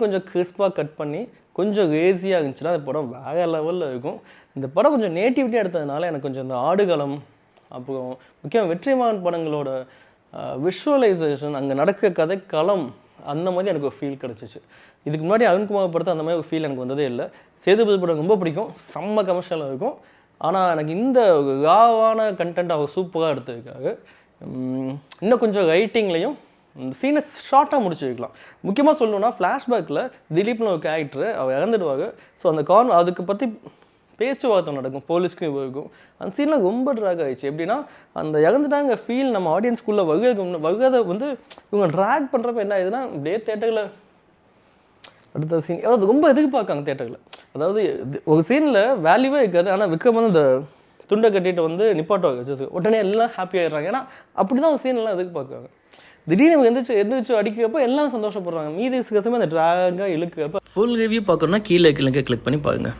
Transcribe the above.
கொஞ்சம் கிறிஸ்பாக கட் பண்ணி கொஞ்சம் ரேசியாக இருந்துச்சுன்னா அந்த படம் வேறு லெவலில் இருக்கும். இந்த படம் கொஞ்சம் நேட்டிவிட்டியாக எடுத்ததுனால எனக்கு கொஞ்சம் இந்த ஆடுகளம், அப்புறம் முக்கியமாக வெற்றிமாறன் படங்களோட விஷுவலைசேஷன், அங்கே நடக்க கதைக்களம், அந்த மாதிரி எனக்கு ஒரு ஃபீல் கிடச்சிச்சு. இதுக்கு முன்னாடி அருண்குமார் படத்தை அந்த மாதிரி ஒரு ஃபீல் எனக்கு வந்ததே இல்லை. சேதுபதி படம் ரொம்ப பிடிக்கும், செம்ம கமர்ஷியலாக இருக்கும். ஆனால் எனக்கு இந்த ராவான கண்டென்ட் அவர் சூப்பராக எடுத்திருக்காரு. இன்னும் கொஞ்சம் ரைட்டிங்லேயும் இந்த சீனை ஷார்ட்டாக முடிச்சு வைக்கலாம். முக்கியமாக சொல்லணுன்னா ஃப்ளாஷ்பேக்கில் திலீப்னு ஒரு கேரக்டர் அவர் இறந்துடுவார். ஸோ அந்த அதுக்கு பற்றி பேச்சுவார்த்தை நடக்கும் போலீஸ்க்கும் இருக்கும். அந்த சீனில் ரொம்ப ட்ராக் ஆகிடுச்சு. எப்படின்னா அந்த இறந்துட்டாங்க ஃபீல் நம்ம ஆடியன்ஸ்குள்ளே வகுதை வந்து இவங்க ட்ராக் பண்ணுறப்ப என்ன ஆகுதுன்னா அப்படியே தேட்டரில் அடுத்த சீன் அதாவது ரொம்ப எதிர்பார்க்காங்க தேட்டரில். அதாவது ஒரு சீனில் வேல்யூவே இருக்காது, ஆனால் விக்ரம் வந்து இந்த துண்டை கட்டிட்டு வந்து நிப்பாட்டுவாங்க, உடனே எல்லாம் ஹாப்பி ஆகிடுறாங்க. ஏன்னா அப்படி தான் ஒரு சீன்லாம் எதிர்பார்க்குறாங்க. திடீர்னு நமக்கு எந்திரிச்சு அடிக்கிறப்போ எல்லாம் சந்தோஷப்படுறாங்க. மீதி கசமே அந்த ட்ராகாக இழுக்கிறப்ப. ஃபுல் ரிவ்யூ பார்க்கணுன்னா கீழே கிளிக்கை கிளிக் பண்ணி பாருங்கள்.